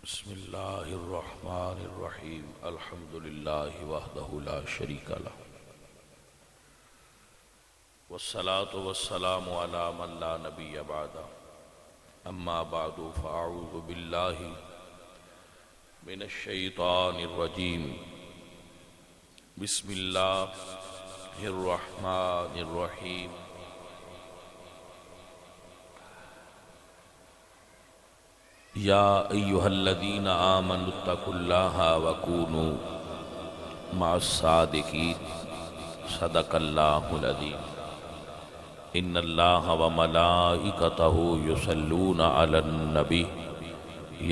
بسم اللہ الرحمن الرحیم الحمد للہ وحدہ لا شریک لہ والصلاة والسلام علی من لا نبی بعدہ اما بعد فاعوذ باللہ من الشیطان الرجیم بسم اللہ الرحمن الرحیم یا ایہا الذین آمنوا اتقوا اللہ وکونوا مع الصادقین صدق اللہ العظیم ان اللہ وملائکتہ یصلون علی النبی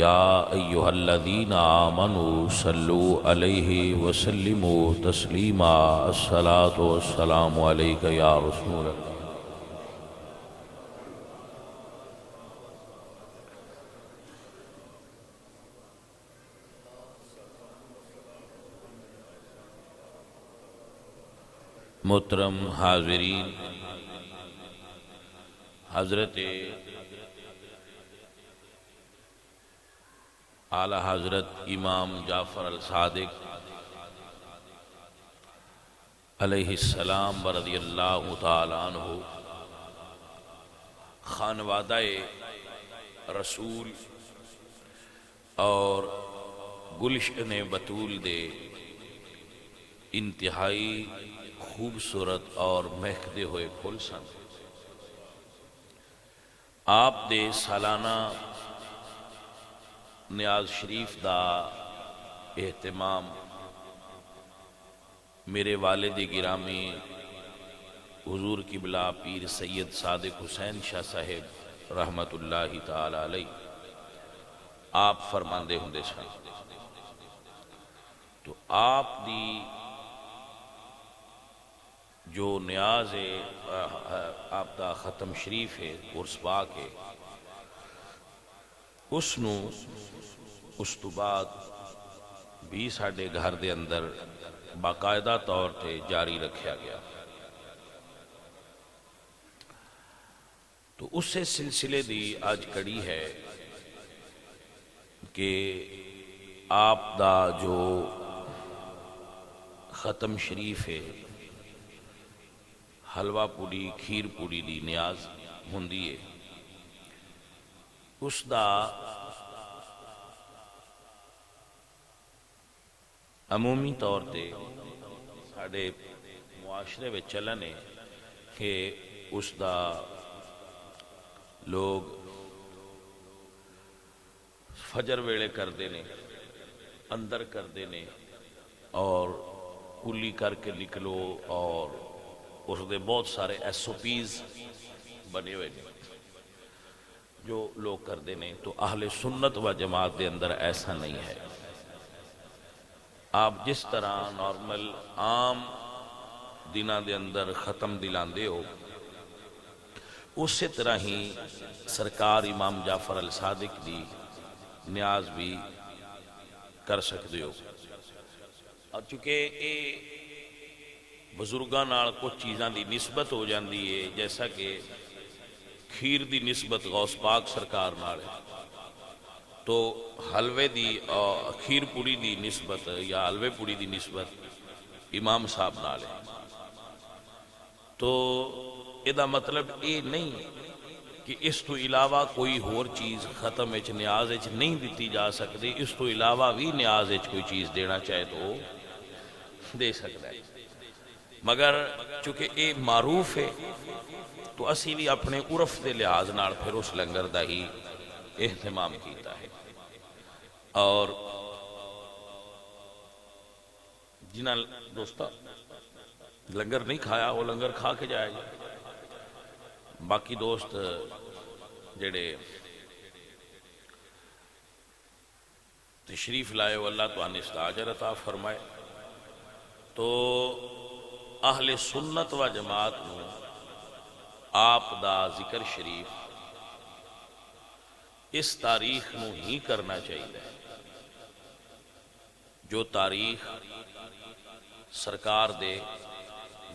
یا ایہا الذین آمنوا صلوا علیہ وسلموا تسلیما الصلاة والسلام علیک یا رسول اللہ محترم حاضرین، حضرت اعلی حضرت امام جعفر الصادق علیہ السلام رضی اللہ تعالی عنہ خانوادہ رسول اور گلشن بطول دے انتہائی خوبصورت اور مہکدے ہوئے پھول سن۔ آپ دے سالانہ نیاز شریف دا اہتمام میرے والد گرامی حضور قبلہ پیر سید صادق حسین شاہ صاحب رحمت اللہ تعالی علیہ آپ فرماندے ہوندے سن۔ تو آپ دی جو نیاز ہے آپ دا ختم شریف ہے عرس پاک ہے اس تو بعد بھی ساڑھے گھر دے اندر باقاعدہ طور تے جاری رکھیا گیا۔ تو اس سے سلسلے دی آج کڑی ہے کہ آپ دا جو ختم شریف ہے حلوہ پوڑی کھیر پوڑی دی نیاز ہوندی ہے، اس دا عمومی طور تے ساڑھے معاشرے میں چلن ہے کہ اس دا لوگ فجر ویلے کر دینے اندر کر دینے اور کلی کر کے نکلو اور اس دے بہت سارے ایس او پیز بنے ہوئے ہیں جو لوگ کر دینے۔ تو اہل سنت و جماعت دے اندر ایسا نہیں ہے۔ آپ جس طرح نارمل عام دنہ دے اندر ختم دلاندے ہو اسی طرح ہی سرکار امام جعفر الصادق دی نیاز بھی کر سکتے ہو۔ اور چونکہ یہ بزرگاں نال کچھ چیزاں دی نسبت ہو جاندی ہے، جیسا کہ کھیر دی نسبت غوث پاک سرکار نال ہے، تو حلوے دی کھیر پوڑی دی نسبت یا حلوے پوڑی دی نسبت امام صاحب نال ہے۔ تو ادا مطلب یہ نہیں کہ اس تو علاوہ کوئی اور چیز ختم اچ نیاز اچ نہیں دیتی جا سکتی، اس تو علاوہ بھی نیاز اچ کوئی چیز دینا چاہے تو دے سکتا ہے، مگر چونکہ یہ معروف ہے تو اسی بھی اپنے عرف دے لحاظ نال پھر اس لنگر دا ہی اہتمام کیتا ہے۔ اور جنہ دوستا لنگر نہیں کھایا وہ لنگر کھا کے جائے گا۔ باقی دوست جڑے تشریف لائے وہ اللہ تو انستاجر عطا فرمائے۔ تو اہل سنت و جماعت نو آپ دا ذکر شریف اس تاریخ نو ہی کرنا چاہیے جو تاریخ سرکار دے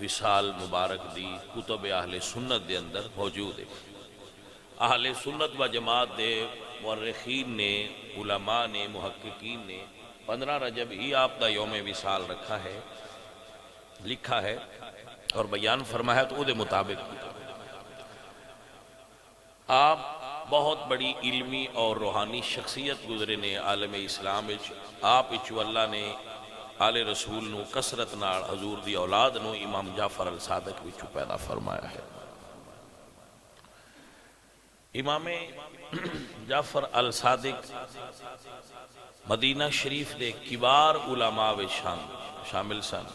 وصال مبارک دی کتب اہل سنت دے اندر موجود ہے۔ اہل سنت و جماعت دے مورخین نے، علماء نے، محققین نے 15 رجب ہی آپ دا یوم وصال رکھا ہے، لکھا ہے اور بیان فرمایا، تو دے مطابق آپ بہت بڑی علمی اور روحانی شخصیت گزرے نے عالم اسلام وچ۔ آپ اچو اللہ نے آل رسول نو کثرت نال حضور دی اولاد نو امام جعفر الصادق وچو پیدا فرمایا ہے۔ امام جعفر الصادق مدینہ شریف دے کبار علماء وچ شامل سن۔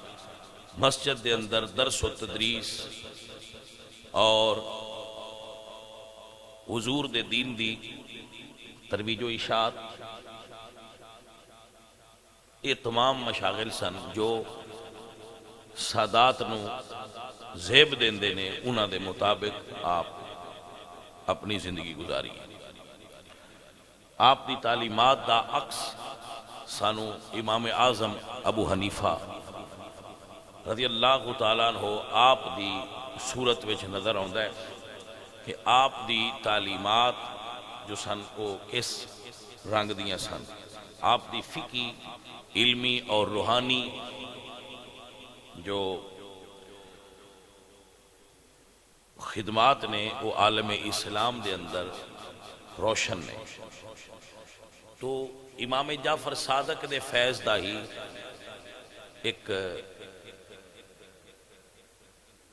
مسجد دے اندر درس و تدریس اور حضور دے دین دی ترویج و اشاعت، یہ تمام مشاغل سن جو سادات نو زیب دیندے نے، انہاں دے مطابق آپ اپنی زندگی گزاری۔ آپ دی تعلیمات دا عکس سانو امام اعظم ابو حنیفہ رضی اللہ تعالیٰ عنہ آپ دی صورت وچ نظر آندا ہے کہ آپ دی تعلیمات جو سن وہ کس رنگ دیاں سن۔ آپ دی فقہی، علمی اور روحانی جو خدمات نے وہ عالم اسلام دے اندر روشن نے۔ تو امام جعفر صادق دے فیض دا ہی ایک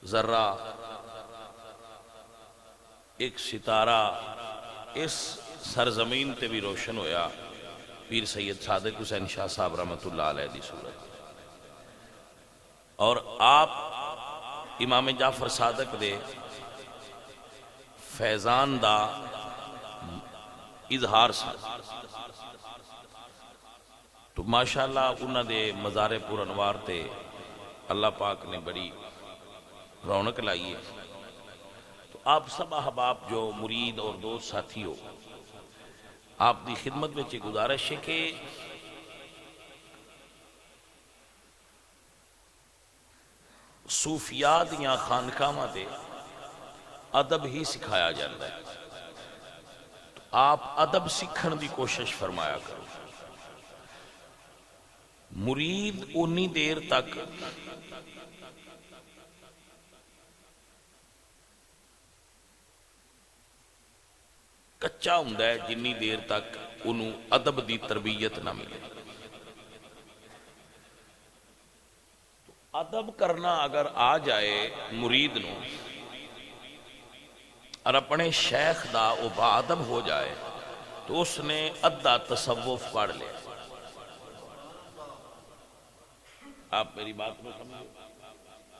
ذرہ، ایک ستارہ اس سرزمین تے بھی روشن ہویا، پیر سید صادق حسین شاہ صاحب رحمۃ اللہ علیہ دی صورت۔ اور آپ امام جعفر صادق دے فیضان دا اظہار سن، تو ماشاءاللہ انہاں دے مزار پر انوار تے اللہ پاک نے بڑی رونق لائی ہے۔ تو آپ سب احباب جو مرید اور دوست ساتھی ہو، آپ دی خدمت میں گزارش ہے کہ صوفیاء دیاں خانقاہاں تے ادب ہی سکھایا جاتا ہے، تو آپ ادب سیکھن دی کوشش فرمایا کرو۔ مرید انی دیر تک کچا ہوندا ہے جنی دیر تک انہوں ادب دی تربیت نہ ملے۔ ادب کرنا اگر آ جائے مرید نو اور اپنے شیخ دا وہ با ادب ہو جائے تو اس نے ادھا تصوف پڑھ لے۔ آپ میری بات کو سمجھو،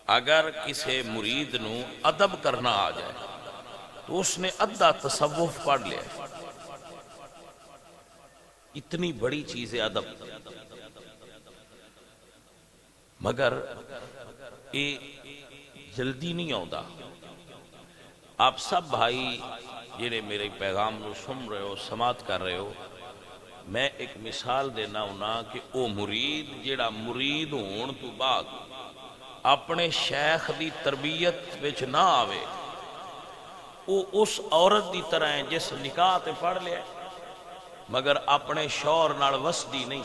اگر کسی مرید نو ادب کرنا آ جائے تو اس نے ادھا تصوف پڑھ لیا۔ اتنی بڑی چیز ہے ادب، مگر یہ جلدی نہیں آتا۔ آپ سب بھائی جنہیں میرے پیغام نو سن رہے ہو، سماعت کر رہے ہو، میں ایک مثال دینا ہونا کہ او مرید جیڑا مرید ہون تو بعد اپنے شیخ دی تربیت وچ نہ آوے، وہ اس عورت دی طرح ہے جس نکاح تے پڑھ لیا مگر اپنے شوہر نال وسدی نہیں۔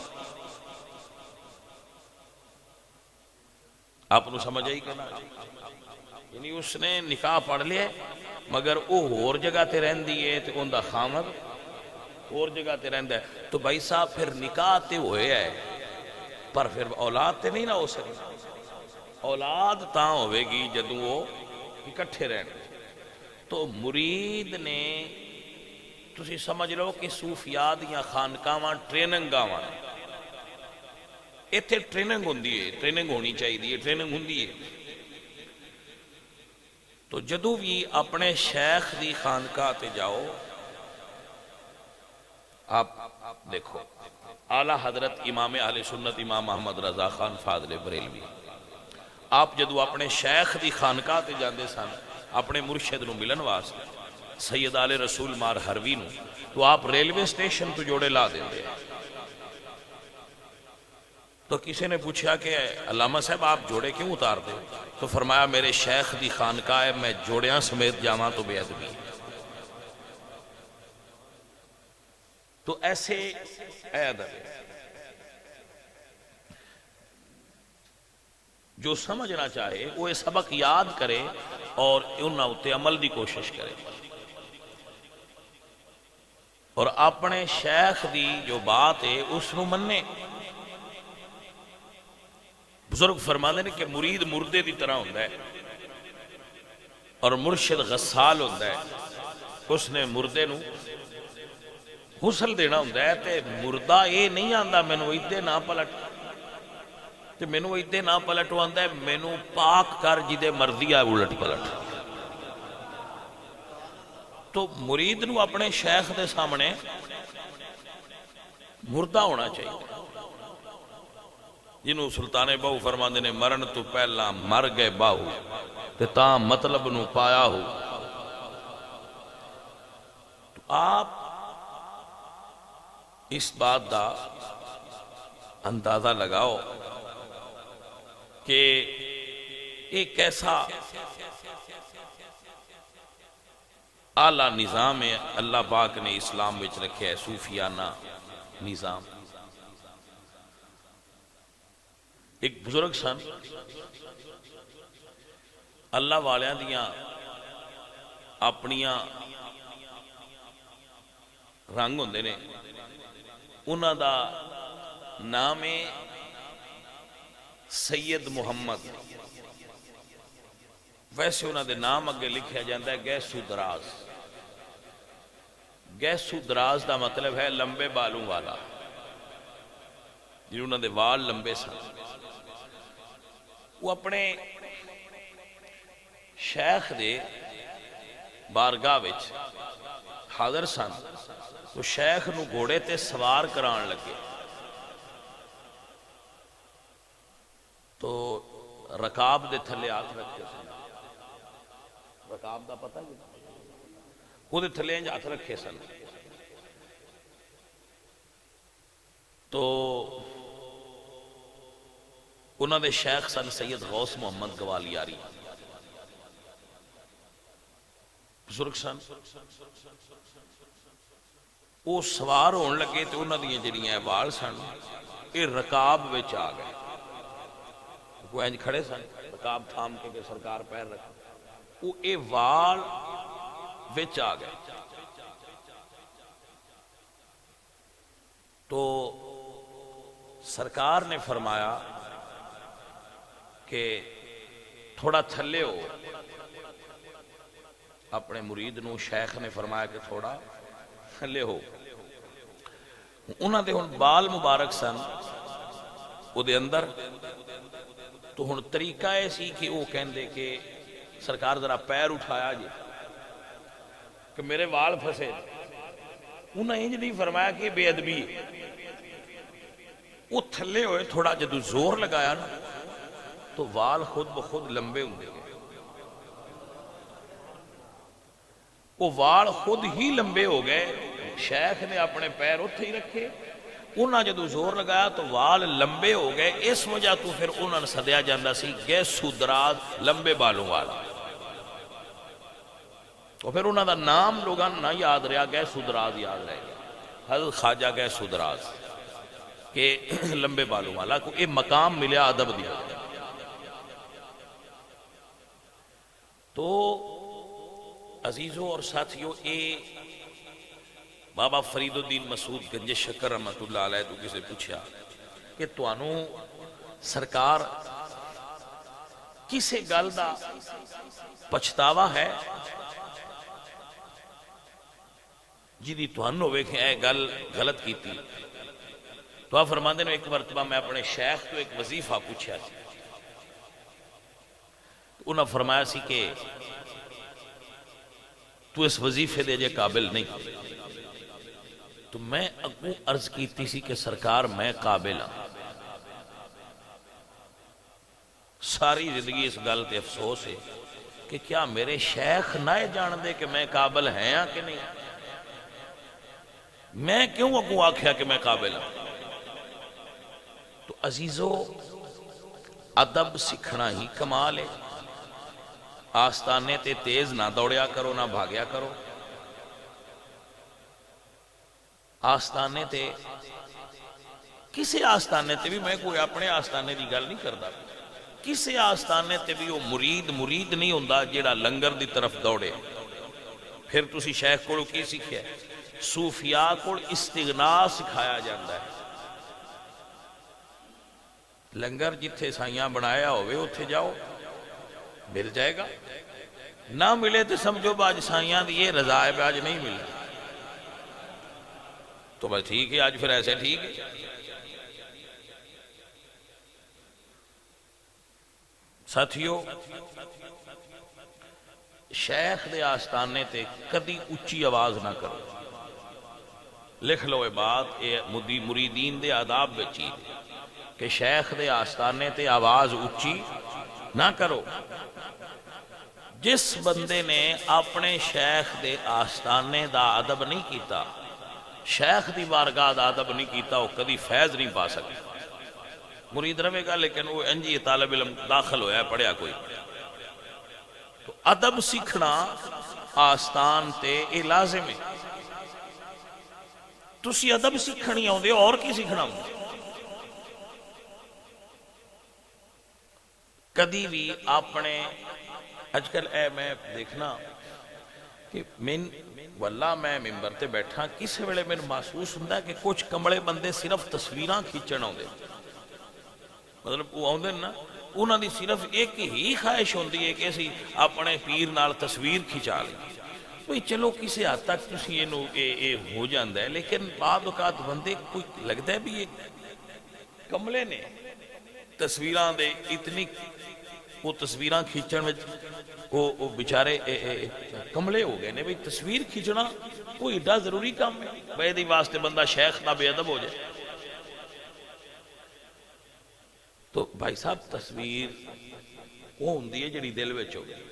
آپ نو سمجھ آئی کہ نا؟ یعنی اس نے نکاح پڑھ لیا مگر وہ اور جگہ تے رہندی ہے تے ان دا خامد اور جگہ تے رہندا ہے، تو بھائی صاحب پھر نکاح تے ہوئے ہے پر پھر اولاد تے نہیں نہ ہو سکتی۔ اولاد تاں ہوئے گی جدوں وہ اکٹھے رہن۔ تو مرید نے تسی سمجھ لو کہ صوفیاء دیاں خانقاہاں ٹریننگاں، ایتھے ٹریننگ ہوندی ہے، ٹریننگ ہونی چاہیے، ٹریننگ ہوندی ہے۔ تو جدوں بھی اپنے شیخ دی خانقاہ تے جاؤ، آپ دیکھو اعلیٰ حضرت امام اہل سنت امام محمد رضا خان فاضل بریلوی، آپ جدو اپنے شیخ دی خانقاہ تے جاندے سن اپنے مرشد نو ملن واسطے، سید آل رسول مار حروی نو، تو آپ ریلوے سٹیشن تو جوڑے لا دیندے۔ تو کسی نے پوچھا کہ علامہ صاحب آپ جوڑے کیوں اتار دے؟ تو فرمایا میرے شیخ دی خانقاہ ہے، میں جوڑیاں سمیت جاواں تو بے ادبی۔ تو ایسے اے ادب ہے، جو سمجھنا چاہے وہ یہ سبق یاد کرے اور انہاں اتے عمل دی کوشش کرے، اور اپنے شیخ دی جو بات ہے اس نو مننے۔ بزرگ فرماندے نے کہ مرید مردے دی طرح ہوتا ہے اور مرشد غسال ہوتا ہے، اس نے مردے نو غسل دینا ہوتا ہے، تے مردہ یہ نہیں آندا مینوں ایدے نہ پلٹ، تے مینوں ایدے نہ پلٹ آندا ہے مینوں پاک کر جدے مرضی آئے الٹ پلٹ۔ تو مرید نو اپنے شیخ دے سامنے مردہ ہونا چاہیے، جنہوں سلطان باہو فرماندے نے مرن تو پہلا مر گئے باہو تے تاں مطلب نو پایا ہو۔ تو آپ اس بات دا اندازہ لگاؤ کہ ایک ایسا اعلیٰ نظام ہے اللہ پاک نے اسلام وچ رکھے ہے، صوفیانہ نظام۔ ایک بزرگ سن، اللہ والیاں دیاں اپنیاں رنگ ہوندے نے، انہاں دا نام ہے سید محمد، ویسے انہاں دے نام اگے لکھیا جاندہ ہے گیسو دراز۔ گیسو دراز دا مطلب ہے لمبے بالوں والا، جنہوں انہاں دے وال لمبے سن۔ وہ اپنے شیخ دے بارگاہ وچ حاضر سن، تو شیخ نو گھوڑے تے سوار کران لگے، تو رکاب دے تھلے ہاتھ رکھے سن، رکاب دا پتہ ہے وہ دے تھلے ہاتھ رکھے سن، تو انہوں دے شیخ سن سید غوث محمد گوالیاری، بزرگ سن۔ وہ سوار ہون لگے تو انہوں نے جڑیاں وال سن یہ رکاب وچ آ گئے، وہ انج کھڑے سن رکاب تھام کے کہ سرکار پیر رکھا، وہ اے وال وچ آ گئے۔ تو سرکار نے فرمایا کہ تھوڑا تھلے ہو، اپنے مرید نو شیخ نے فرمایا کہ تھوڑا تھلے ہو۔ انہاں دے ہن بال مبارک سن او دے اندر، تو ہن طریقہ ایسی کہ وہ کہندے کہ سرکار ذرا پیر اٹھایا جی کہ میرے وال پھسے، انہاں انج نہیں فرمایا کہ بے ادبی ہے، وہ تھلے ہوئے تھوڑا جدو زور لگایا نا تو وال خود بخود لمبے ہوندے گئے، وہ وال خود ہی لمبے ہو گئے۔ شیخ نے اپنے پیر اتھے ہی رکھے، انہاں جدو زور لگایا تو وال لمبے ہو گئے، اس وجہ تو پھر انہاں نے سدیا جاندہ سی گیسو دراز، لمبے بالوں والا، تو پھر انہاں دا نام لوگاں نہ یاد رہا، گیسو دراز یاد رہ گیا، حضرت خواجہ گیسو دراز کہ لمبے بالوں والا، کو یہ مقام ملیا ادب دیا۔ تو عزیزوں اور ساتھیوں، اے بابا فرید الدین مسعود گنج شکر رحمت اللہ علیہ تو کسے پوچھا کہ توانوں سرکار کسے گل دا پچھتاوا ہے جی توانوں ہوئے کہ اے گل غلط کی تھی؟ تو آپ فرماندے نے ایک مرتبہ میں اپنے شیخ تو ایک وظیفہ پوچھا سی، انہاں فرمایا سی کہ تو اس وظیفے دے جے قابل نہیں، تو میں اگوں عرض کیتی سی کہ سرکار میں قابل ہوں، ساری زندگی اس گل تے افسوس ہے کہ کیا میرے شیخ نہ جان دے کہ میں قابل ہیں یا کہ نہیں، میں کیوں اگوں آکھیا کہ میں قابل ہوں؟ تو عزیزو ادب سکھنا ہی کمال ہے، آستانے تے تیز نہ دوڑیا کرو، نہ بھاگیا کرو، آستانے تے کسی آستانے تے بھی، میں کوئی اپنے آستانے دی گل نہیں کرتا، کسی آستانے تے بھی وہ مرید نہیں ہوندا جیڑا لنگر دی طرف دوڑے۔ پھر تسی شیخ کو کی سیکھیا؟ صوفیاء کو استغنا سکھایا جاتا ہے۔ لنگر جتھے سائیاں بنایا ہوئے اتھے جاؤ، مل جائے گا، نہ ملے تو سمجھو باج سائیاں دی یہ رضا ہے، آج نہیں ملا تو بس ٹھیک ہے، آج پھر ایسے ٹھیک ہے۔ ساتھیو، شیخ دے آستانے تے کدی اچھی آواز نہ کرو۔ لکھ لو یہ بات، یہ مریدین دے آداب بچی کہ شیخ دے آستانے تے آواز اچھی نہ کرو۔ جس بندے نے اپنے شیخ دے آستانے دا ادب نہیں کیتا، شیخ دی بارگاہ دا ادب نہیں کیتا، وہ کدی فیض نہیں پا سکتا۔ مرید رہے گا لیکن وہ انجی طالب علم داخل ہویا ہے، پڑھیا کوئی۔ تو ادب سیکھنا آستان تے یہ لازم ہے۔ تسی ادب سیکھنی آؤں دے اور کی سیکھنا ہوں؟ کدی بھی اپنے اج کل میں دیکھنا کہ واللہ میں ممبر تے بیٹھا، کسی ویلے میں محسوس ہوں کہ کچھ کمڑے بندے صرف تصویراں کھینچن آؤں دے، مطلب وہ آؤں دے نا، انہاں دی صرف ایک ہی خواہش ہوندی ہے کہ اسی اپنے پیر نال تصویر کھچا لیں۔ بھئی چلو کسی حد تک تسی یہ ہو جاندہ ہے، لیکن بعض اوقات بندے کوئی لگتا ہے بھی یہ کملے نے تصویران دے اتنی، وہ تصویران کھینچن میں وہ بیچارے کملے ہو گئے نے۔ بھئی تصویر کھینچنا کوئی ایڈا ضروری کام ہے؟ بھئی دی واسطے بندہ شیخ نہ بے ادب ہو جائے۔ تو بھائی صاحب تصویر وہ ہوندی ہے جڑی دل وچ ہو گئی۔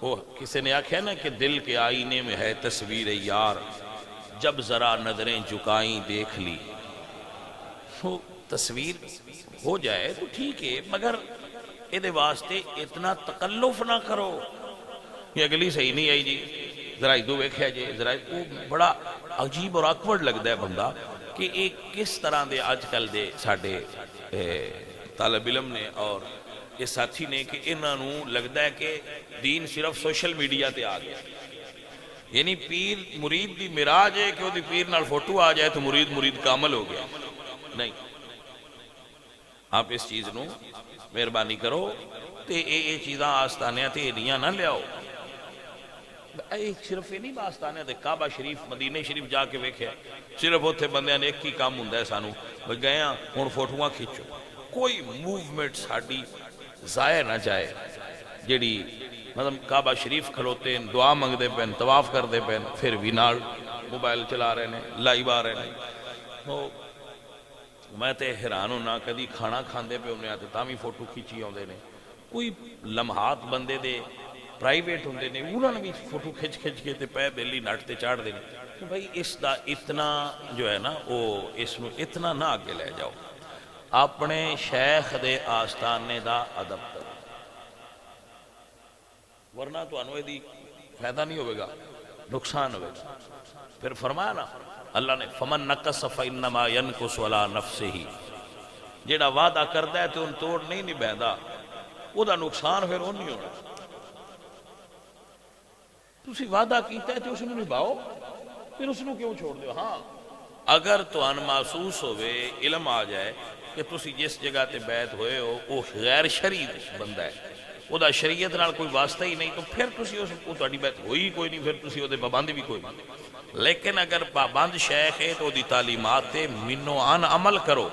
وہ کسی نے آکھیا نا کہ دل کے آئینے میں ہے تصویر یار، جب ذرا نظریں جھکائیں دیکھ لی۔ تو تصویر ہو جائے تو ٹھیک ہے، مگر یہ واسطے اتنا تکلف نہ کرو یہ اگلی صحیح نہیں آئی جی، ذرا ادھو ویکھیا جی، ذرا وہ بڑا عجیب اور آکورڈ لگتا ہے بندہ کہ ایک کس طرح دے آج کل دے ساڈے طالب علم نے اور یہ ساتھی نے کہ انہوں لگتا ہے کہ دین صرف سوشل میڈیا تے آ گیا، یعنی پیر مرید دی مراج ہے کہ وہ دی پیر نال فوٹو آ جائے تو مرید کامل ہو گیا۔ نہیں، آپ اس چیز نو مہربانی کرو تے یہ چیزاں آستانیاں تے ایڈیاں نہ لیاؤ۔ صرف یہ نہیں آستانیاں تے کعبہ شریف مدینہ شریف جا کے ویکھیا، صرف اتنے بندیاں نے ایک ہی کام ہوندا ہے سانو، گئے ہاں ہن فوٹواں کھینچو۔ کوئی موومنٹ ساڈی ضائع نہ جائے، جیڑی مطلب کعبہ شریف کھلوتے ہیں، دعا منگدے پین، طواف کردے پین، پھر بھی نال موبائل چلا رہے ہیں، لائیو آ رہے ہیں۔ تو میں تے حیران ہونا، کدی کھانا کھاندے پہ انہیں آتے تاں بھی فوٹو کھینچی آندے نے، کوئی لمحات بندے دے پرائیویٹ ہوندے نے انہوں نے بھی فوٹو کھچ کے تے پہ بیلی نٹ تے چاڑ دینے۔ تو بھائی اس دا اتنا جو ہے نا وہ اس میں اتنا نہ آگے لے جاؤ، اپنے شیخ دے آستانے دا ادب کرو، ورنہ تو انوے دی فائدہ نہیں ہوئے گا، نقصان ہوئے گا۔ پھر فرمایا نا اللہ نے فمن نقص فانما ينقص على نفسه، جیڑا وعدہ کردا ہے تو ان توڑ نہیں نبھیندا، او دا نقصان پھر نہیں ہونا۔ تسی وعدہ کیتا ہے تو اس نے نبھاؤ، پھر اس نے کیوں چھوڑ دیو؟ ہاں اگر تو ان محسوس ہوئے، علم آ جائے کہ تسی جس جگہ تے بیعت ہوئے ہو وہ غیر شرعی بندہ ہے، وہ دا شریعت نال کوئی واسطہ ہی نہیں، تو پھر تسی اس کو تہاڈی بیعت ہوئی کوئی نہیں، پھر تسی دے پابند بھی کوئی نہیں۔ لیکن اگر پابند شیخ ہے تو دی تعلیمات تے منو عن عمل کرو،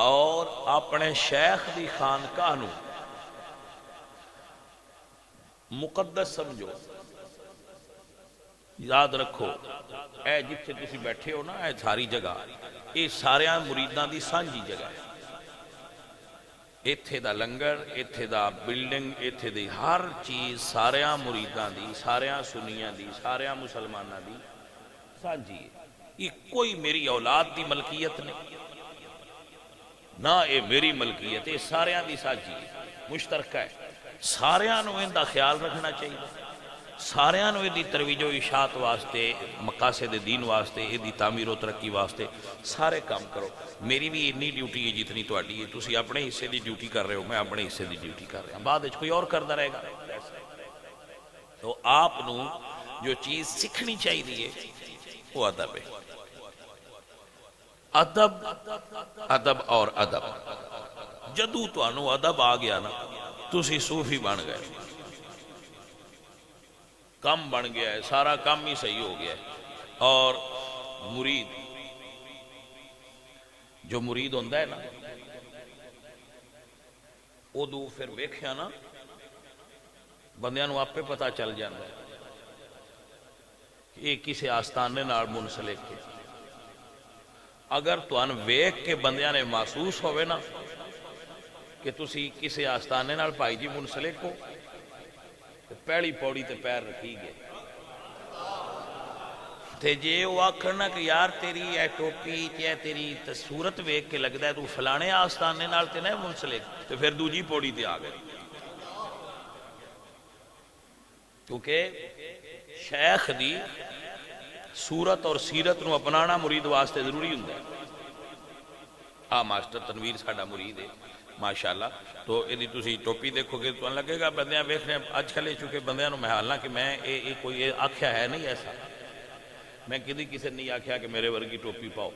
اور اپنے شیخ دی خانقاہ نو مقدس سمجھو۔ یاد رکھو اے جتھے تسی بیٹھے ہو نا، اے ساری جگہ یہ ساریاں مریداں دی سانجی جگہ ہے، ایتھے دا لنگر، ایتھے دا بلڈنگ، ایتھے دی ہر چیز ساریاں مریداں دی، ساریاں سنیاں دی، ساریاں مسلماناں دی سانجی ہے۔ یہ کوئی میری اولاد دی ملکیت نہیں، نہ اے میری ملکیت، یہ ساریاں دی سانجی ہے، مشترکہ ہے، ساریاں نو ان دا خیال رکھنا چاہیے۔ ساریاں نو دی ترویج و اشاعت واسطے، مقاصد دین واسطے، دی تعمیر و ترقی واسطے سارے کام کرو۔ میری بھی اتنی ڈیوٹی ہے جتنی تہاڈی ہے، تسی اپنے حصے دی ڈیوٹی کر رہے ہو، میں اپنے حصے دی ڈیوٹی کر رہا ہوں، بعد وچ کوئی اور کردا رہے گا۔ تو آپ نو جو چیز سیکھنی چاہیے وہ ادب ہے، ادب ادب اور ادب۔ جدو تانوں ادب آ گیا نا، تسی صوفی بن گئے، کم بن گیا ہے، سارا کام ہی صحیح ہو گیا ہے۔ اور مرید، جو مرید ہوندہ ہے نا، ادو پھر ویکھیا نا بندیاں نو آپ پہ پتہ چل جاندہ ہے کہ یہ کسی آستانے نال منسلک ہے۔ اگر تو ویکھ کے بندیاں نے محسوس ہوئے نا کہ تسی کسی آستانے نال بھائی جی منسلک ہو، پہلی پوڑی تے پیر رکھی گئے تے جے وہ آکھنا کہ یار تیری اے ٹوپی تے تیری صورت ویکھ کے لگدا ہے تو فلانے آستانے نال تے نہیں منسلک، تو پھر دوجی پوڑی تے آ گئے۔ کیونکہ شیخ دی صورت اور سیرت نو اپنانا مرید واسطے ضروری ہوں ہے۔ ماسٹر تنویر ساڈا مرید ہے ماشاءاللہ، تو یہ تسی ٹوپی دیکھو گے تو لگے گا بندیاں ویکھ رہے ہیں اج کل چونکہ بندیاں نو محالنا کہ میں کوئی آکھیا ہے نہیں ایسا، میں کسی نہیں آکھیا کہ میرے ورگی ٹوپی پاؤ،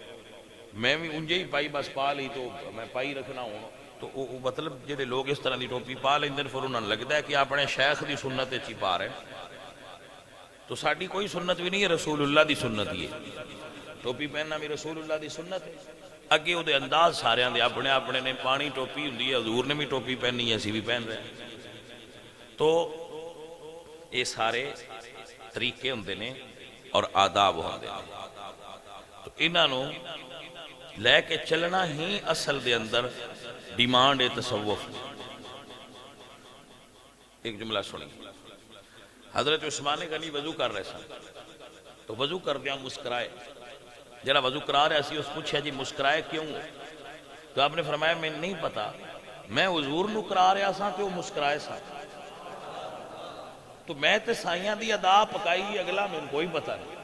میں بھی انجے ہی پائی، بس پا لی تو میں پائی رکھنا ہوں۔ تو مطلب جہے لوگ اس طرح دی ٹوپی پا لیندے پھر انہوں نے لگتا ہے کہ اپنے شیخ دی سنت چی پا رہے ہیں، تو ساڈی کوئی سنت بھی نہیں ہے، رسول اللہ دی سنت ہی ہے۔ ٹوپی پہننا بھی رسول اللہ دی سنت ہے۔ اگے وہ انداز سارے دے اپنے اپنے نے، پانی ٹوپی ہوں ہے، حضور نے بھی ٹوپی پہننی ہے، اسی بھی پہن رہے ہیں۔ تو یہ سارے طریقے ہوندے نے اور آداب ہوندے نے، تو انہاں لے کے چلنا ہی اصل دے اندر ڈیمانڈ ہے تصوف۔ ایک جملہ سنی، حضرت عثمان غنی وضو کر رہے سن، تو وضو کر دیا مسکرائے، جڑا وضو کرا رہا سی اس پوچھا جی مسکرائے کیوں؟ تو آپ نے فرمایا میں نہیں پتا، میں حضور نو کرا رہا سا کہ وہ مسکرائے سا، تو میں تے سائیاں دی ادا پکائی اگلا میں کوئی پتا نہیں۔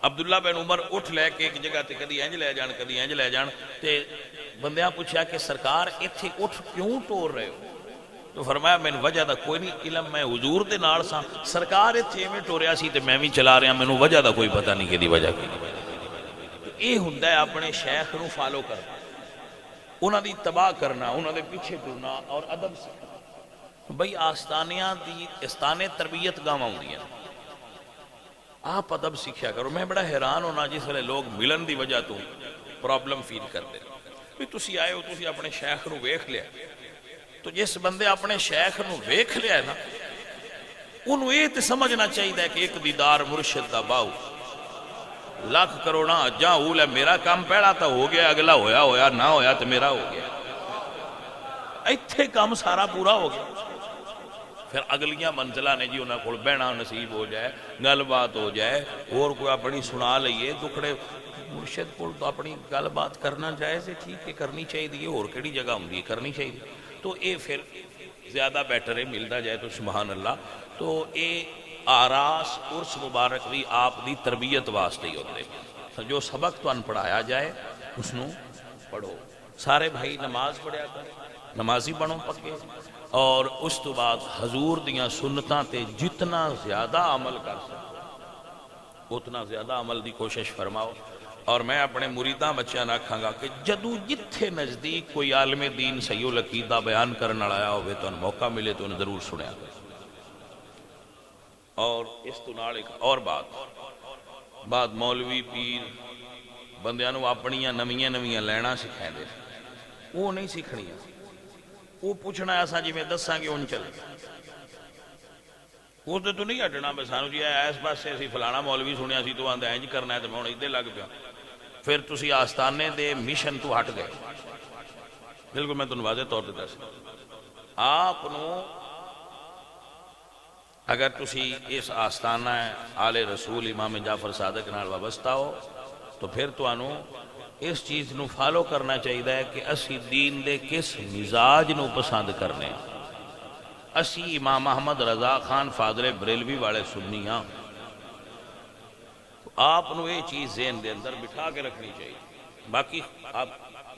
عبداللہ بن عمر اٹھ لے کے ایک جگہ تے کدی انج لے جان کدی انج لے جان، تے بندیاں پوچھا کہ سرکار ایتھے اٹھ کیوں ٹور رہے ہو؟ تو فرمایا میں وجہ دا کوئی نہیں علم، میں حضور دے نال سا، سرکار ایتھے میں ٹوریا سی تے میں بھی چلا رہا، میں وجہ دا کوئی پتہ نہیں کہ دی وجہ کی۔ تو یہ ہوندا ہے اپنے شیخ نو فالو کرنا، انہاں دی تباہ کرنا، انہاں دے پیچھے ٹرنا اور ادب سیکھنا۔ بھئی آستانیاں دی استانے تربیت گاواں ہوندیاں، آپ ادب سیکھیا کرو۔ میں بڑا حیران ہونا جس ویلے لوگ ملن دی وجہ تو پرابلم فیل کرتے بھی، تسی آئے ہو تسی اپنے شیخ نو ویکھ لیا، تو جس بندے اپنے شیخ نو ویکھ لیا ہے نا، انہوں یہ تے سمجھنا چاہیے کہ ایک دیدار مرشد دا باؤ لاکھ کروڑا جا اول ہے، میرا کام پہلا تا ہو گیا، اگلا ہویا ہویا نہ ہویا تو میرا ہو گیا، ایتھے کام سارا پورا ہو گیا۔ پھر اگلیاں منزلہ نے جی انہاں کول بہنا نصیب ہو جائے، گل بات ہو جائے، اور کوئی اپنی سنا لئیے دکھڑے، مرشد کول تو اپنی گل بات کرنا جائز ہے، ٹھیک ہے کرنی چاہیے، اور کیڑی جگہ ہوں گی کرنی چاہیے، تو اے پھر زیادہ بیٹر ہے، ملتا جائے تو سبحان اللہ۔ تو اے آراس عرس مبارک بھی آپ دی تربیت واسطے ہی ہوتے، جو سبق تو ان پڑھایا جائے اس نو پڑھو۔ سارے بھائی نماز پڑھیا کر، نمازی بنو پکے، اور اس تو بعد حضور دیاں سنتاں تے جتنا زیادہ عمل کر سکو اتنا زیادہ عمل دی کوشش فرماؤ۔ اور میں اپنے مریداں بچیاں نہ کھاں گا کہ جدو جتھے نزدیک کوئی عالم دین صحیح العقیدہ بیان کرنا آیا ہوئے تو ان موقع ملے تو ان ضرور سنیا۔ اور اس تو نال ایک اور بات مولوی پیر بندیاں نو اپنیاں نویاں لینا سکھائیں دے، وہ نہیں سیکھنی، وہ پوچھنا ایسا جی میں دساں گے ان چل وہ تو نہیں ہٹنا میں سانو جی اس پاس سے اسی فلانا مولوی سنیا سی تو آندھا اینج کرنا ہے تو میں ہوں ادھر لگ پیا، پھر تسی آستانے دے مشن تو ہٹ گئے۔ بالکل میں تنوں واضح طور پہ دس آپ نو اگر تسی اس آستانہ آل رسول امام جعفر صادق نال وابستہ ہو تو پھر تو آنو اس چیز نو فالو کرنا چاہیے ہے کہ اسی دین دے کس مزاج نو پسند کرنے، اسی امام احمد رضا خان فاضل بریلوی والے سنی ہاں، آپ نو یہ چیز ذہن دے اندر بٹھا کے رکھنی چاہیے۔ باقی آپ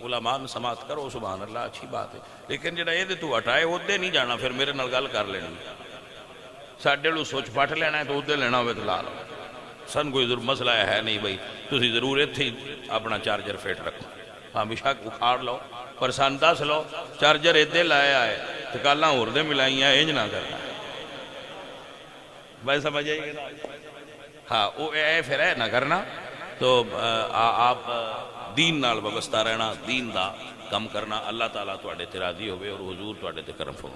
علماء نے سماعت کرو، سبحان اللہ، اچھی بات ہے، لیکن جڑا یہ تو ہٹائے ادھے نہیں جانا، پھر میرے نال گل کر لینی، ساڈے لو سوچ پٹ لینا ہے تو ادھے لینا ہوئے تو لا لو، سن کوئی ضرور مسئلہ ہے نہیں بھائی تسی ضرور اتھے اپنا چارجر فٹ رکھو، ہاں بشک اکھاڑ لو، پر سن دس لو چارجر ادھے لایا ہے تو کالاں ہور دے ملائیاں انج نہ کرنا، بھائی سمجھ آئی گا؟ ہاں وہ اے پھر ہے نہ کرنا، تو آپ دین نال وابستہ رہنا، دین دا کم کرنا، اللہ تعالیٰ تواڈے تے راضی ہوئے اور حضور تواڈے تے کرم فرمائے۔